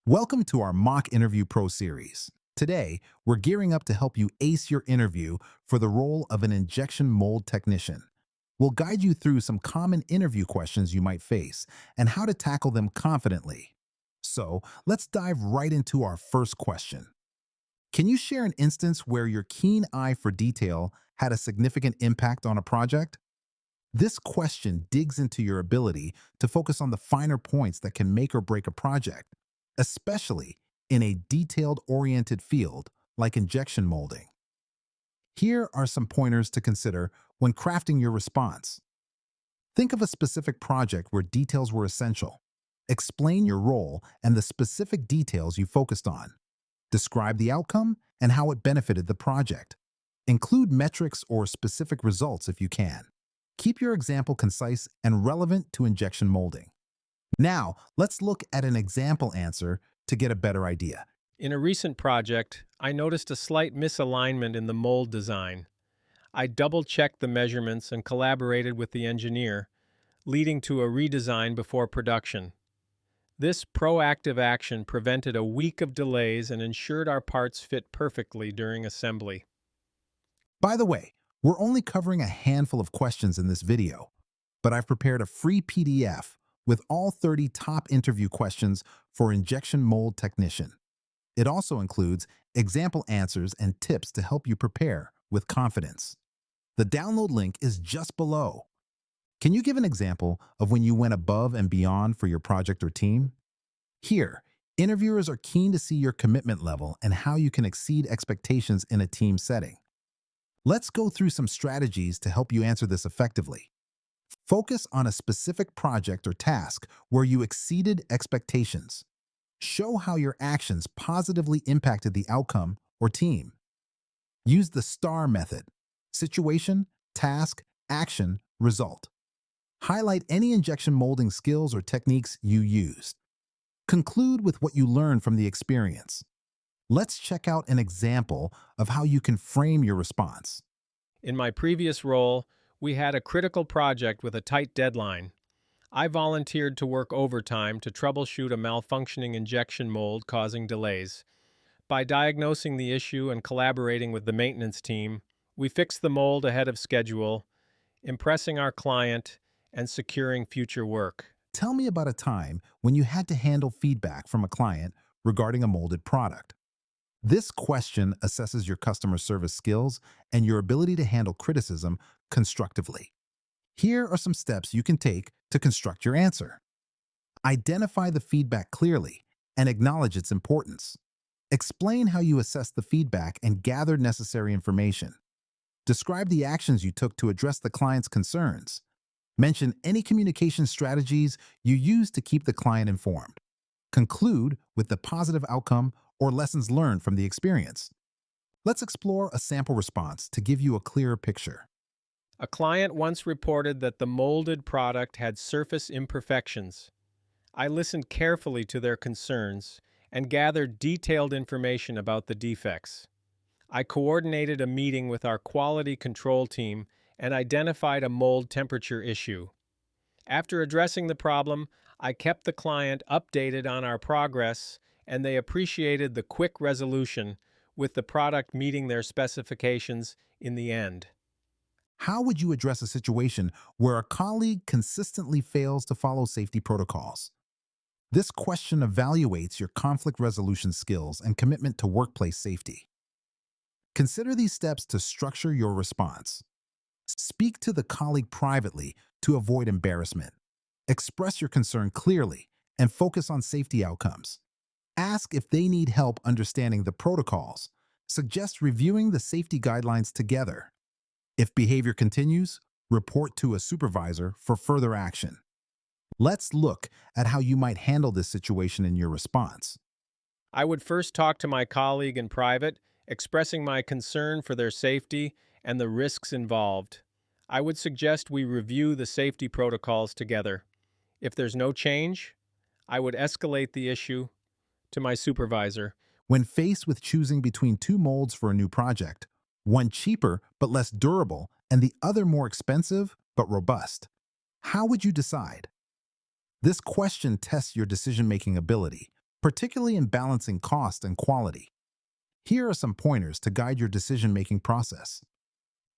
Welcome to our Mock Interview Pro series. Today, we're gearing up to help you ace your interview for the role of an injection mold technician. We'll guide you through some common interview questions you might face and how to tackle them confidently. So, let's dive right into our first question. Can you share an instance where your keen eye for detail had a significant impact on a project? This question digs into your ability to focus on the finer points that can make or break a project, especially in a detailed-oriented field like injection molding. Here are some pointers to consider when crafting your response. Think of a specific project where details were essential. Explain your role and the specific details you focused on. Describe the outcome and how it benefited the project. Include metrics or specific results if you can. Keep your example concise and relevant to injection molding. Now, let's look at an example answer to get a better idea. In a recent project, I noticed a slight misalignment in the mold design. I double-checked the measurements and collaborated with the engineer, leading to a redesign before production. This proactive action prevented a week of delays and ensured our parts fit perfectly during assembly. By the way, we're only covering a handful of questions in this video, but I've prepared a free PDF with all 30 top interview questions for injection mold technician. It also includes example answers and tips to help you prepare with confidence. The download link is just below. Can you give an example of when you went above and beyond for your project or team? Here, interviewers are keen to see your commitment level and how you can exceed expectations in a team setting. Let's go through some strategies to help you answer this effectively. Focus on a specific project or task where you exceeded expectations. Show how your actions positively impacted the outcome or team. Use the STAR method: situation, task, action, result. Highlight any injection molding skills or techniques you used. Conclude with what you learned from the experience. Let's check out an example of how you can frame your response. In my previous role, we had a critical project with a tight deadline. I volunteered to work overtime to troubleshoot a malfunctioning injection mold causing delays. By diagnosing the issue and collaborating with the maintenance team, we fixed the mold ahead of schedule, impressing our client and securing future work. Tell me about a time when you had to handle feedback from a client regarding a molded product. This question assesses your customer service skills and your ability to handle criticism constructively. Here are some steps you can take to construct your answer. Identify the feedback clearly and acknowledge its importance. Explain how you assessed the feedback and gathered necessary information. Describe the actions you took to address the client's concerns. Mention any communication strategies you used to keep the client informed. Conclude with the positive outcome or lessons learned from the experience. Let's explore a sample response to give you a clearer picture. A client once reported that the molded product had surface imperfections. I listened carefully to their concerns and gathered detailed information about the defects. I coordinated a meeting with our quality control team and identified a mold temperature issue. After addressing the problem, I kept the client updated on our progress, and they appreciated the quick resolution, with the product meeting their specifications in the end. How would you address a situation where a colleague consistently fails to follow safety protocols? This question evaluates your conflict resolution skills and commitment to workplace safety. Consider these steps to structure your response. Speak to the colleague privately to avoid embarrassment. Express your concern clearly and focus on safety outcomes. Ask if they need help understanding the protocols. Suggest reviewing the safety guidelines together. If behavior continues, report to a supervisor for further action. Let's look at how you might handle this situation in your response. I would first talk to my colleague in private, expressing my concern for their safety and the risks involved. I would suggest we review the safety protocols together. If there's no change, I would escalate the issue to my supervisor. When faced with choosing between two molds for a new project, one cheaper but less durable and the other more expensive but robust, how would you decide? This question tests your decision-making ability, particularly in balancing cost and quality. Here are some pointers to guide your decision-making process.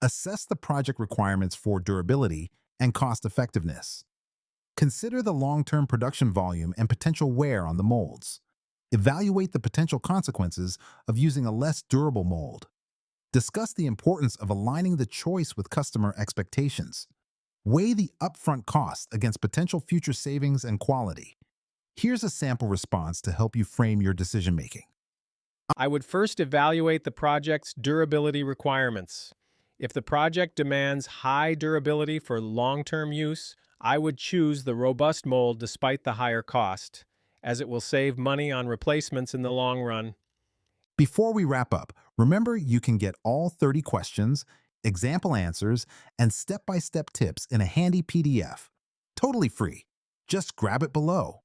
Assess the project requirements for durability and cost effectiveness. Consider the long-term production volume and potential wear on the molds. Evaluate the potential consequences of using a less durable mold. Discuss the importance of aligning the choice with customer expectations. Weigh the upfront cost against potential future savings and quality. Here's a sample response to help you frame your decision-making. I would first evaluate the project's durability requirements. If the project demands high durability for long-term use, I would choose the robust mold despite the higher cost, as it will save money on replacements in the long run. Before we wrap up, remember you can get all 30 questions, example answers, and step-by-step tips in a handy PDF. Totally free. Just grab it below.